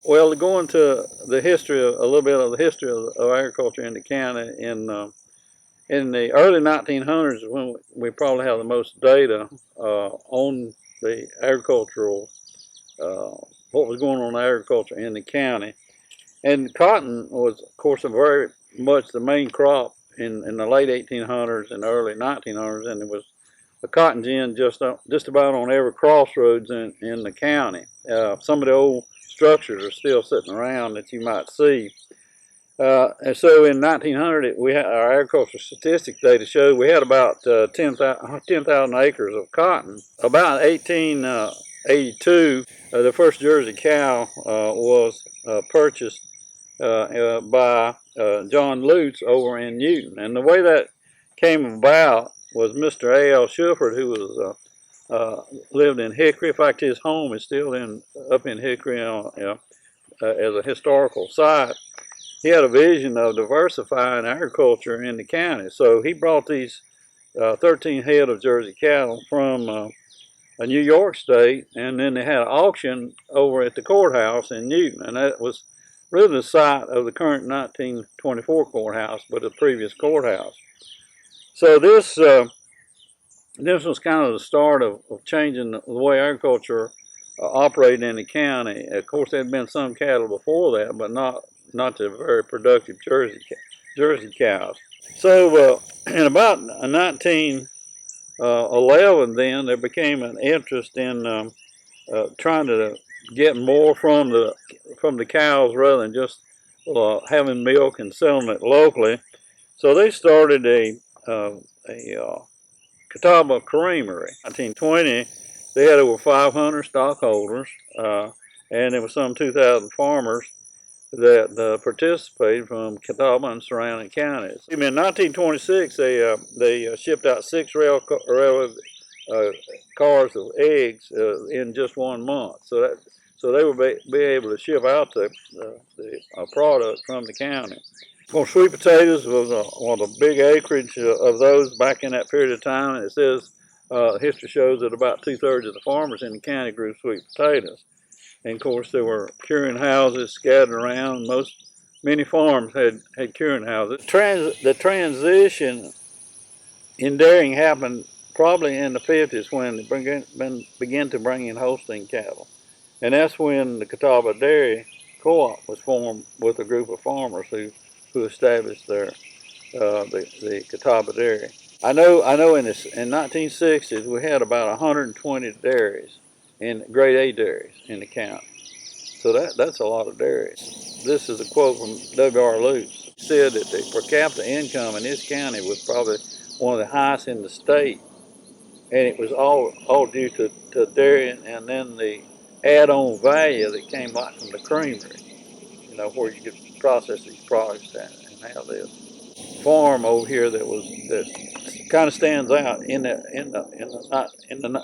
Well, to go into the history, a little bit of the history of agriculture in the county, in the early 1900s is when we probably have the most data on the agricultural, what was going on in agriculture in the county. And cotton was, of course, a very much the main crop in the late 1800s and early 1900s, and it was a cotton gin just about on every crossroads in the county. Some of the old structures are still sitting around that you might see. And so in 1900, we had our agricultural statistics data showed we had about 10,000 acres of cotton. About 1882, the first Jersey cow was purchased by John Lutz over in Newton. And the way that came about was Mr. A.L. Shuford, who was lived in Hickory. In fact, his home is still up in Hickory as a historical site. He had a vision of diversifying agriculture in the county. So he brought these 13 head of Jersey cattle from New York State, and then they had an auction over at the courthouse in Newton, and that was really the site of the current 1924 courthouse, but the previous courthouse. So this was kind of the start of changing the way agriculture operated in the county. Of course, there had been some cattle before that, but not the very productive Jersey cows. So in about 1911, then there became an interest in trying to get more from the cows rather than just having milk and selling it locally. So they started a Catawba creamery. In 1920, they had over 500 stockholders, and there were some 2,000 farmers that participated from Catawba and surrounding counties. In 1926, they shipped out 6 railroad cars of eggs in just 1 month. So they would be able to ship out the product from the county. Well, sweet potatoes was one of the big acreage of those back in that period of time. And it says history shows that about 2/3 of the farmers in the county grew sweet potatoes. And of course, there were curing houses scattered around. Many farms had curing houses. The transition in dairying happened probably in the 50s when they began to bring in Holstein cattle. And that's when the Catawba Dairy Co-op was formed with a group of farmers who established the Catawba Dairy. I know in 1960s we had about 120 dairies, in grade A dairies in the county. So that's a lot of dairies. This is a quote from W.R. Lutz. He said that the per capita income in his county was probably one of the highest in the state, and it was all due to dairy and then the add-on value that came like from the creamery, where you could process these products and have this farm over here that kind of stands out in the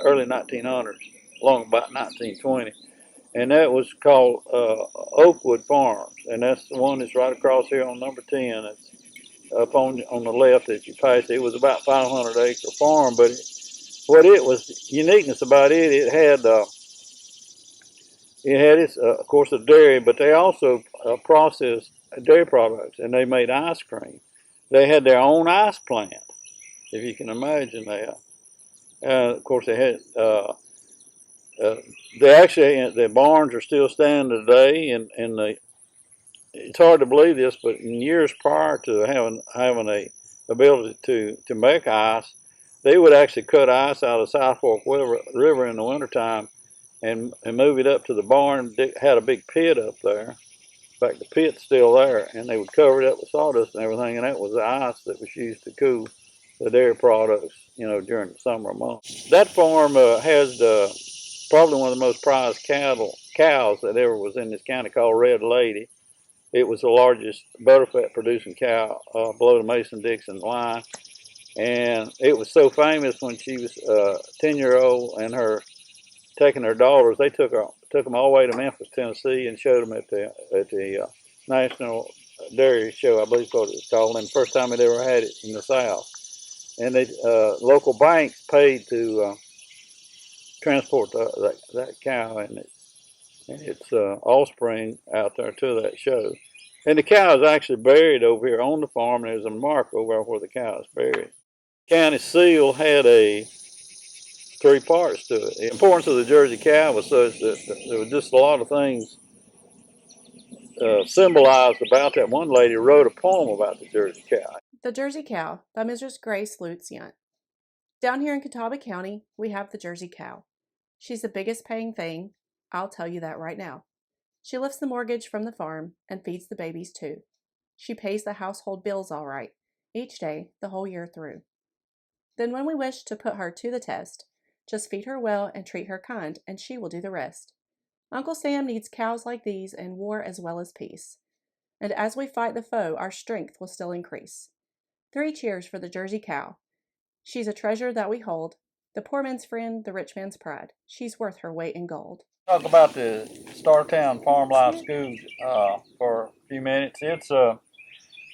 early 1900s, along about 1920, and that was called Oakwood Farms, and that's the one that's right across here on number 10. It's up on the left as you pass it. It was about 500-acre farm, but what it was uniqueness about it, it had its, of course, a dairy, but they also processed dairy products, and they made ice cream. They had their own ice plant, if you can imagine that. Of course, they had the barns are still standing today, and it's hard to believe this, but in years prior to having a ability to make ice, they would actually cut ice out of South Fork River in the wintertime and move it up to the barn. They had a big pit up there. In fact, the pit's still there, and they would cover it up with sawdust and everything, and that was the ice that was used to cool the dairy products, during the summer months. That farm has probably one of the most prized cows that ever was in this county, called Red Lady. It was the largest butterfat producing cow below the Mason-Dixon line, and it was so famous when she was 10-year-old and taking her daughters. They took them all the way to Memphis, Tennessee, and showed them at the National Dairy Show, I believe is what it was called, and the first time they'd ever had it in the South. And local banks paid to transport that cow, and and its offspring out there to that show. And the cow is actually buried over here on the farm, and there's a mark over where the cow is buried. County seal had three parts to it. The importance of the Jersey cow was such that there was just a lot of things symbolized about that. One lady wrote a poem about the Jersey cow. The Jersey Cow by Mrs. Grace Lutz Yunt. Down here in Catawba County, we have the Jersey Cow. She's the biggest paying thing, I'll tell you that right now. She lifts the mortgage from the farm and feeds the babies too. She pays the household bills all right, each day, the whole year through. Then when we wish to put her to the test, just feed her well and treat her kind, and she will do the rest. Uncle Sam needs cows like these in war as well as peace. And as we fight the foe, our strength will still increase. 3 cheers for the Jersey Cow. She's a treasure that we hold, the poor man's friend, the rich man's pride. She's worth her weight in gold. Talk about the Startown Farm Life School for a few minutes. It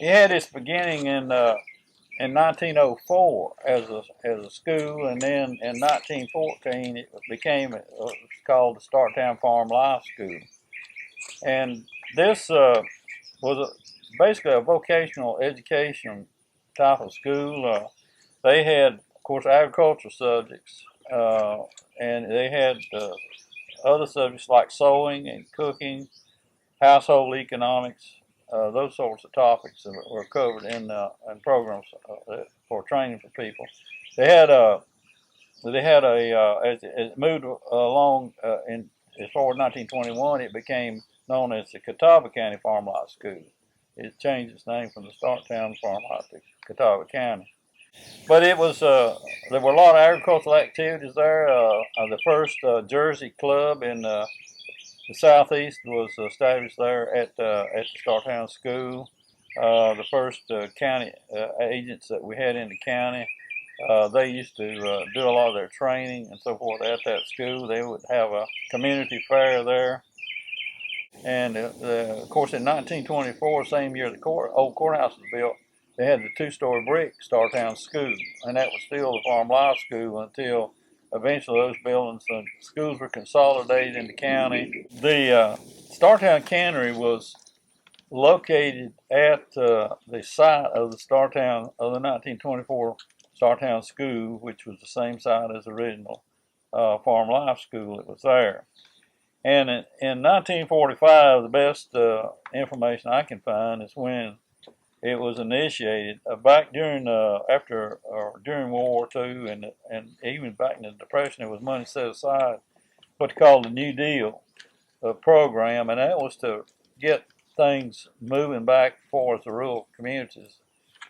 had its beginning in 1904 as a school, and then in 1914 it became called the Startown Farm Life School. And this was basically a vocational education type of school. They had, of course, agricultural subjects, and they had other subjects like sewing and cooking, household economics, those sorts of topics that were covered in programs for training for people. They had a as it moved along as far as 1921, it became known as the Catawba County Farm Life School. It changed its name from the Startown Farm Life to Catawba County. But it was there were a lot of agricultural activities there. The first Jersey club in the southeast was established there at the Startown School. The first county agents that we had in the county, they used to do a lot of their training and so forth at that school. They would have a community fair there. And of course, in 1924, same year the old courthouse was built, they had the 2-story brick Startown School, and that was still the Farm Life School until eventually those buildings and schools were consolidated in the county. The Startown Cannery was located at the site of the Startown of the 1924 Startown School, which was the same site as the original Farm Life School that was there. And in 1945, the best information I can find is when it was initiated. Back during during World War II and even back in the Depression, there was money set aside, what they called the New Deal program, and that was to get things moving back for the rural communities,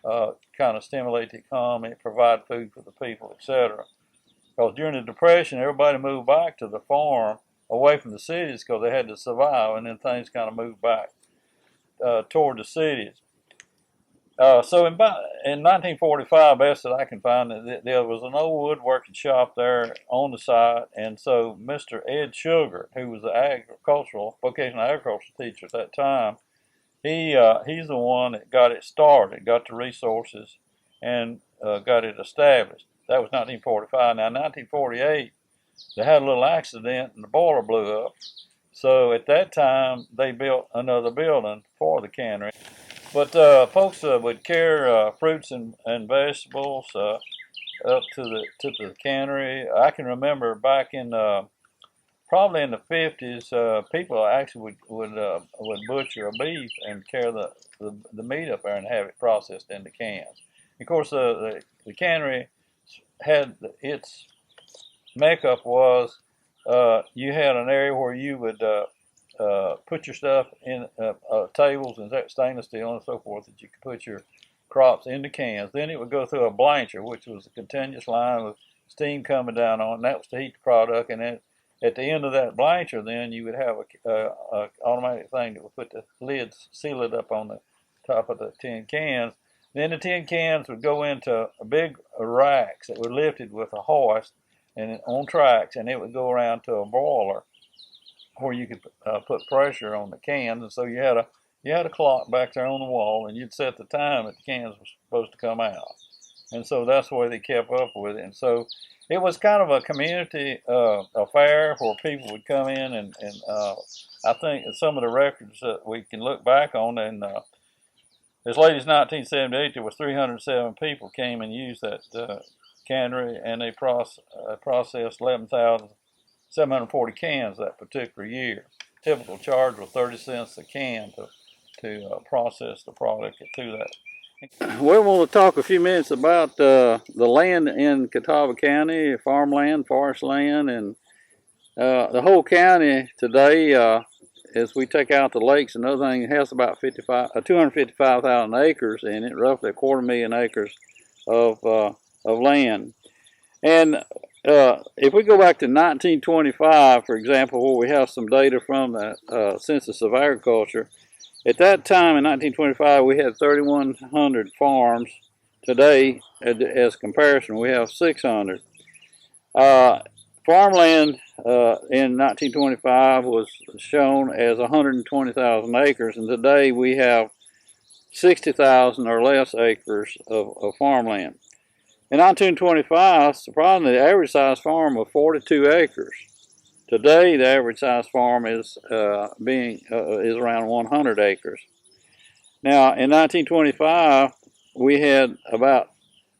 kind of stimulate the economy, provide food for the people, etc. Because during the Depression, everybody moved back to the farm, away from the cities, because they had to survive, and then things kind of moved back toward the cities. So in 1945, best that I can find, there was an old woodworking shop there on the site, and so Mr. Ed Sugar, who was the vocational agricultural teacher at that time, he's the one that got it started, got the resources, and got it established. That was 1945. Now, in 1948, they had a little accident and the boiler blew up. So at that time, they built another building for the cannery. But folks would carry fruits and vegetables up to the cannery. I can remember back in probably in the 50s, people actually would butcher a beef and carry the meat up there and have it processed into cans. Of course, the cannery had its makeup was you had an area where you would put your stuff in tables and stainless steel and so forth that you could put your crops into cans. Then it would go through a blancher, which was a continuous line with steam coming down on, and that was to heat the product. And then at the end of that blancher, then you would have a automatic thing that would put the lids, seal it up on the top of the tin cans. Then the tin cans would go into big racks that were lifted with a hoist and on tracks, and it would go around to a boiler where you could put pressure on the cans. And so you had a clock back there on the wall, and you'd set the time that the cans were supposed to come out. And so that's the way they kept up with it. And so it was kind of a community affair where people would come in and I think some of the records that we can look back on, and as late as 1978, there was 307 people came and used that cannery, and they processed 11,740 cans that particular year. Typical charge was 30 cents a can to process the product through that. We want to talk a few minutes about the land in Catawba County, farmland, forest land, and the whole county today, as we take out the lakes and other things, has about 255,000 acres in it, roughly 250,000 acres of land. And if we go back to 1925, for example, where we have some data from the Census of Agriculture, at that time in 1925, we had 3,100 farms. Today, as comparison, we have 600. Farmland in 1925 was shown as 120,000 acres, and today we have 60,000 or less acres of farmland. In 1925, surprisingly, the average size farm was 42 acres. Today, the average size farm is around 100 acres. Now, in 1925, we had about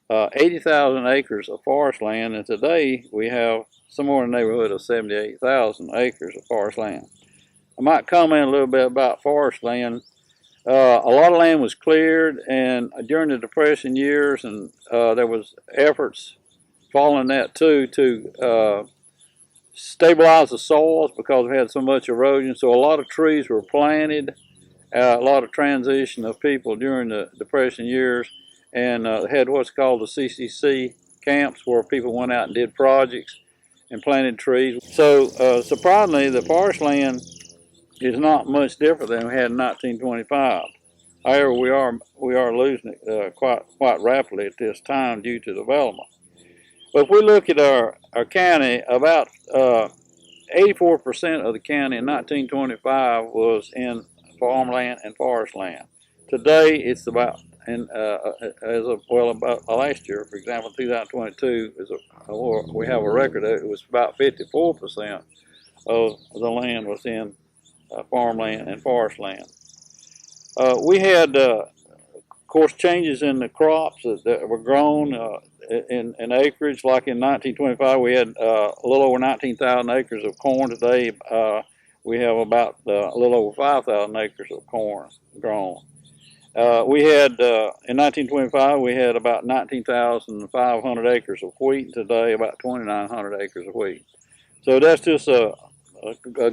80,000 acres of forest land, and today we have somewhere in the neighborhood of 78,000 acres of forest land. I might comment a little bit about forest land. A lot of land was cleared, and during the Depression years, and there was efforts following that too to stabilize the soils because we had so much erosion. So a lot of trees were planted, a lot of transition of people during the Depression years, and had what's called the CCC camps where people went out and did projects and planted trees. So surprisingly, the forest land is not much different than we had in 1925. However, we are losing it quite rapidly at this time due to development. But if we look at our county, about 84% of the county in 1925 was in farmland and forest land. Today, it's about, about last year, for example, 2022, we have a record that it was about 54% of the land was in farmland and forest land. We had, of course, changes in the crops that were grown in acreage. Like in 1925, we had a little over 19,000 acres of corn. Today, we have about a little over 5,000 acres of corn grown. We had, in 1925, we had about 19,500 acres of wheat. Today, about 2,900 acres of wheat. So that's just a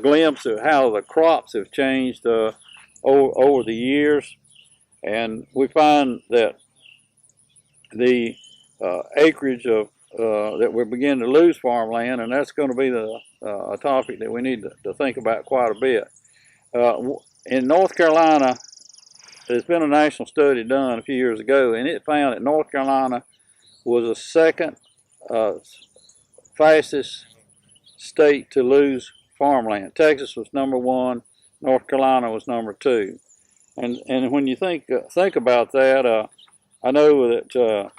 glimpse of how the crops have changed over the years. And we find that the acreage of that we're beginning to lose farmland, and that's going to be a topic that we need to think about quite a bit. In North Carolina, there's been a national study done a few years ago, and it found that North Carolina was the second fastest state to lose farmland. Texas was number one, North Carolina was number two. And when you think about that, I know that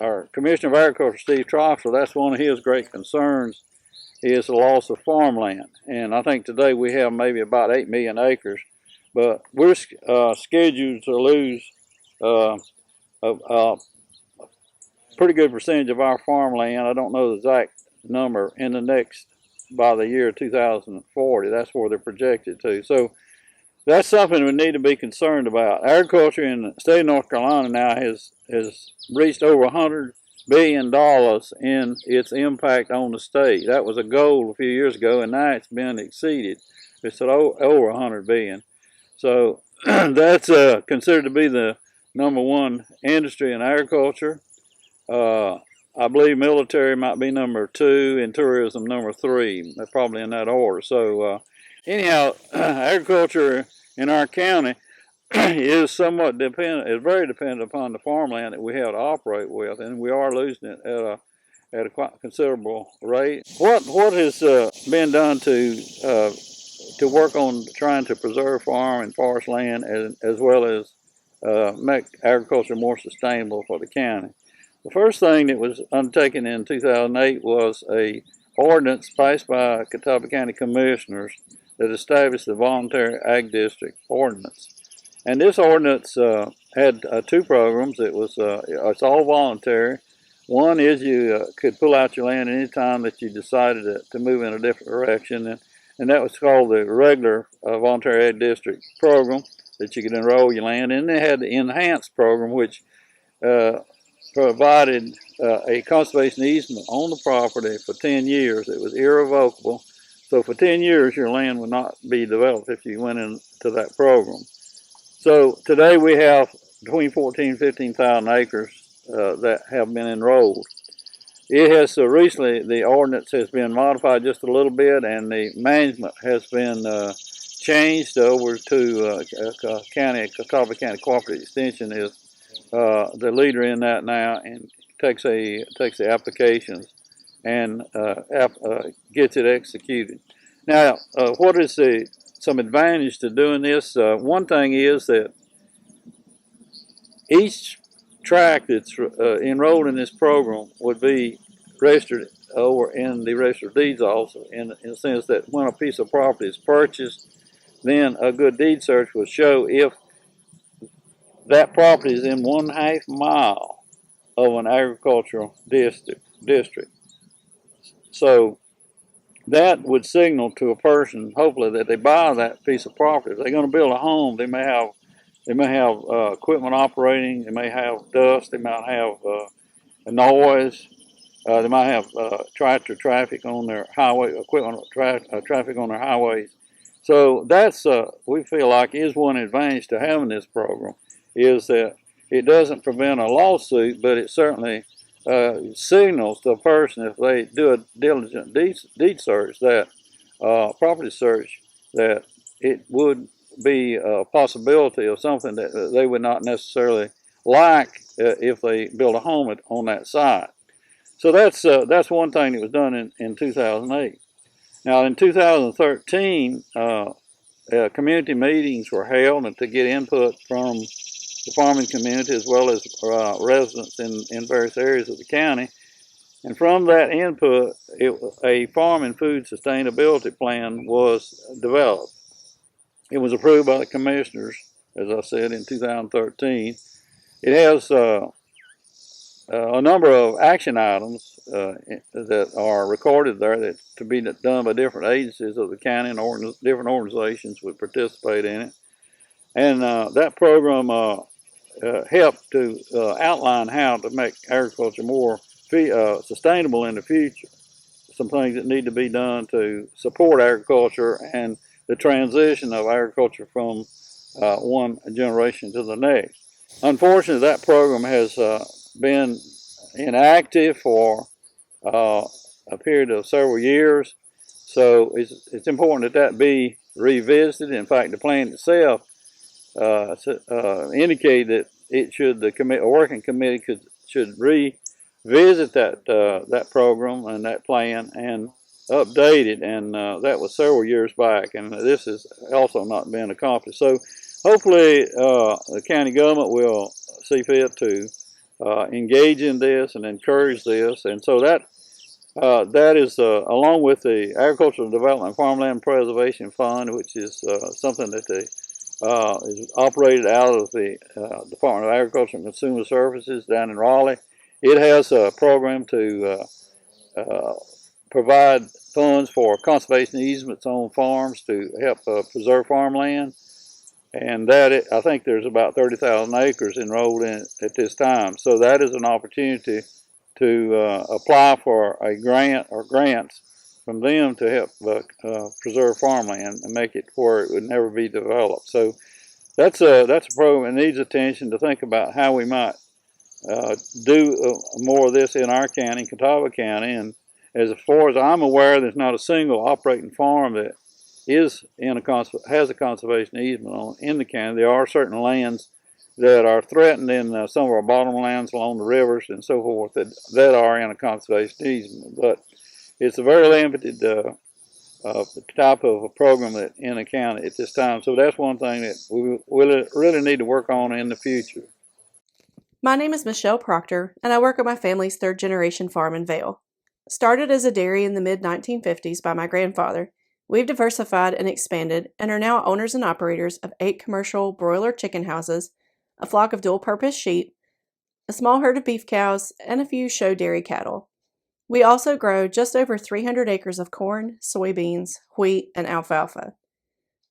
our Commissioner of Agriculture, Steve Troxler, that's one of his great concerns is the loss of farmland. And I think today we have maybe about 8 million acres, but we're scheduled to lose a pretty good percentage of our farmland. I don't know the exact number in by the year 2040. That's where they're projected to. So that's something we need to be concerned about. Agriculture in the state of North Carolina now has reached over $100 billion in its impact on the state. That was a goal a few years ago, and now it's been exceeded. It's at over $100 billion. So that's considered to be the number one industry in agriculture. I believe military might be number two and tourism number three. They're probably in that order. So anyhow, agriculture in our county is somewhat is very dependent upon the farmland that we have to operate with, and we are losing it at a quite considerable rate. What has been done to work on trying to preserve farm and forest land as well as make agriculture more sustainable for the county? The first thing that was undertaken in 2008 was a ordinance passed by Catawba County Commissioners that established the Voluntary Ag District Ordinance. And this ordinance had two programs. It's all voluntary. One is you could pull out your land any time that you decided to move in a different direction, and that was called the regular Voluntary Ag District program that you could enroll your land in. They had the enhanced program, which provided a conservation easement on the property for 10 years. It was irrevocable. So for 10 years, your land would not be developed if you went into that program. So today we have between 14 and 15,000 acres that have been enrolled. It has recently, the ordinance has been modified just a little bit, and the management has been changed over to Catawba County Cooperative Extension is the leader in that now, and takes the applications and gets it executed. Now, what is some advantage to doing this? One thing is that each tract that's enrolled in this program would be registered over in the Register of Deeds also, in the sense that when a piece of property is purchased, then a good deed search will show if that property is in 1/2 mile of an agricultural district. So that would signal to a person, hopefully, that they buy that piece of property. If they're going to build a home, they may have equipment operating. They may have dust. They might have a noise. They might have tractor traffic on their highway, equipment traffic on their highways. So that's we feel like is one advantage to having this program, is that it doesn't prevent a lawsuit, but it certainly signals to a person, if they do a diligent deed search, that property search, that it would be a possibility of something that they would not necessarily like if they build a home on that site. So that's one thing that was done in 2008. Now in 2013, community meetings were held and to get input from the farming community as well as residents in various areas of the county. And from that input, a farm and food sustainability plan was developed. It was approved by the commissioners, as I said, in 2013. It has a number of action items that are recorded there that to be done by different agencies of the county, and different organizations would participate in it. And that program helped to outline how to make agriculture more sustainable in the future. Some things that need to be done to support agriculture and the transition of agriculture from one generation to the next. Unfortunately, that program has been inactive for a period of several years, so it's important that be revisited. In fact, the plan itself indicated that a working committee should revisit that program and that plan and update it, and that was several years back, and this has also not been accomplished. So hopefully the county government will see fit to engage in this and encourage this, and so that is along with the Agricultural Development and Farmland Preservation Fund, which is something that is operated out of the Department of Agriculture and Consumer Services down in Raleigh. It has a program to provide funds for conservation easements on farms to help preserve farmland. And I think there's about 30,000 acres enrolled in it at this time. So that is an opportunity to apply for a grant or grants from them to help preserve farmland and make it where it would never be developed. So that's a program that needs attention, to think about how we might do more of this in our county, Catawba County. And as far as I'm aware, there's not a single operating farm that has a conservation easement in the county. There are certain lands that are threatened in some of our bottomlands along the rivers and so forth that are in a conservation easement. But it's a very limited type of a program that in the county at this time. So that's one thing that we really need to work on in the future. My name is Michelle Proctor, and I work at my family's third-generation farm in Vail. Started as a dairy in the mid-1950s by my grandfather, we've diversified and expanded and are now owners and operators of 8 commercial broiler chicken houses, a flock of dual-purpose sheep, a small herd of beef cows, and a few show dairy cattle. We also grow just over 300 acres of corn, soybeans, wheat, and alfalfa.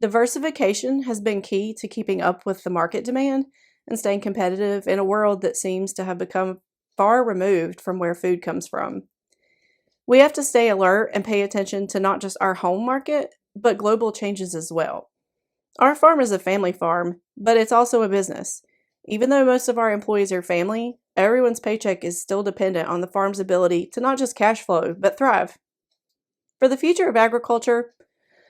Diversification has been key to keeping up with the market demand and staying competitive in a world that seems to have become far removed from where food comes from. We have to stay alert and pay attention to not just our home market, but global changes as well. Our farm is a family farm, but it's also a business. Even though most of our employees are family, everyone's paycheck is still dependent on the farm's ability to not just cash flow, but thrive. For the future of agriculture,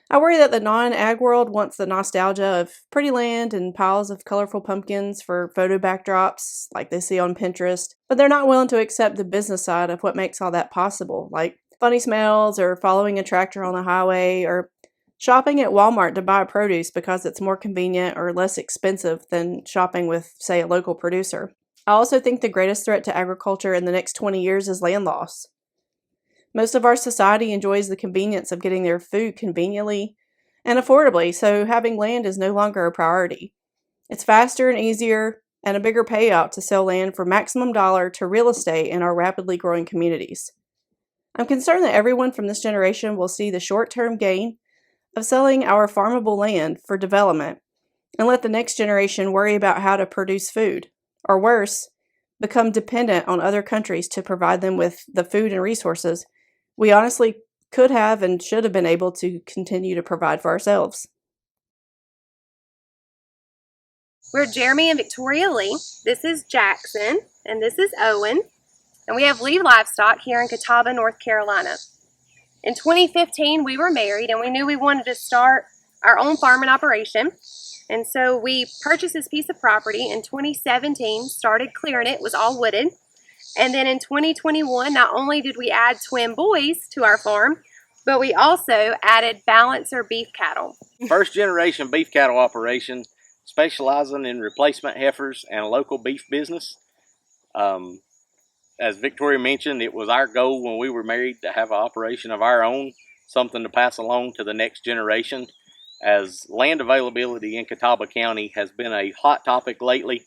I worry that the non-ag world wants the nostalgia of pretty land and piles of colorful pumpkins for photo backdrops like they see on Pinterest, but they're not willing to accept the business side of what makes all that possible, like funny smells or following a tractor on the highway or shopping at Walmart to buy produce because it's more convenient or less expensive than shopping with, say, a local producer. I also think the greatest threat to agriculture in the next 20 years is land loss. Most of our society enjoys the convenience of getting their food conveniently and affordably, so having land is no longer a priority. It's faster and easier and a bigger payout to sell land for maximum dollar to real estate in our rapidly growing communities. I'm concerned that everyone from this generation will see the short-term gain of selling our farmable land for development and let the next generation worry about how to produce food, or worse, become dependent on other countries to provide them with the food and resources we honestly could have and should have been able to continue to provide for ourselves. We're Jeremy and Victoria Lee. This is Jackson, and this is Owen, and we have Lee Livestock here in Catawba, North Carolina. In 2015, we were married, and we knew we wanted to start our own farming operation, and so we purchased this piece of property in 2017, started clearing it. It was all wooded, and then in 2021, not only did we add twin boys to our farm, but we also added balancer beef cattle. First generation beef cattle operation, specializing in replacement heifers and a local beef business. As Victoria mentioned, it was our goal when we were married to have an operation of our own, something to pass along to the next generation. As land availability in Catawba County has been a hot topic lately,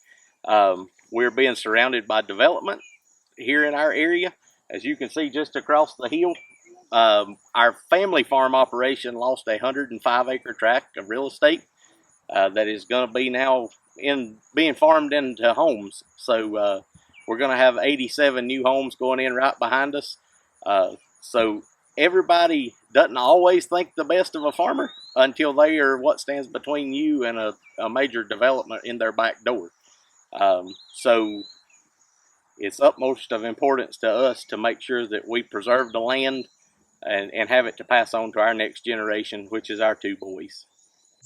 we're being surrounded by development here in our area. As you can see just across the hill, our family farm operation lost a 105-acre tract of real estate that is going to be now being farmed into homes. So we're going to have 87 new homes going in right behind us. So everybody doesn't always think the best of a farmer until they are what stands between you and a major development in their back door. So it's utmost of importance to us to make sure that we preserve the land and have it to pass on to our next generation, which is our 2 boys.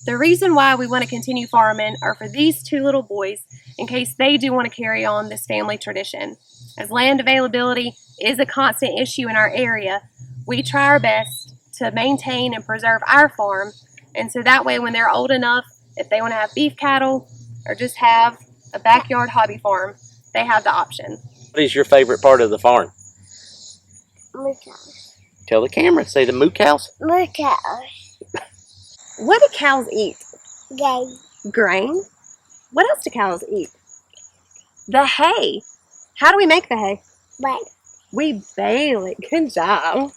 The reason why we want to continue farming are for these 2 little boys in case they do want to carry on this family tradition. As land availability is a constant issue in our area, we try our best to maintain and preserve our farm, and so that way when they're old enough, if they want to have beef cattle or just have a backyard hobby farm, they have the option. What is your favorite part of the farm? Moo cows. Tell the camera, say the moo cows. Moo cows. What do cows eat? Game. Grain? What else do cows eat? The hay. How do we make the hay? Bye. We bale it. Good job.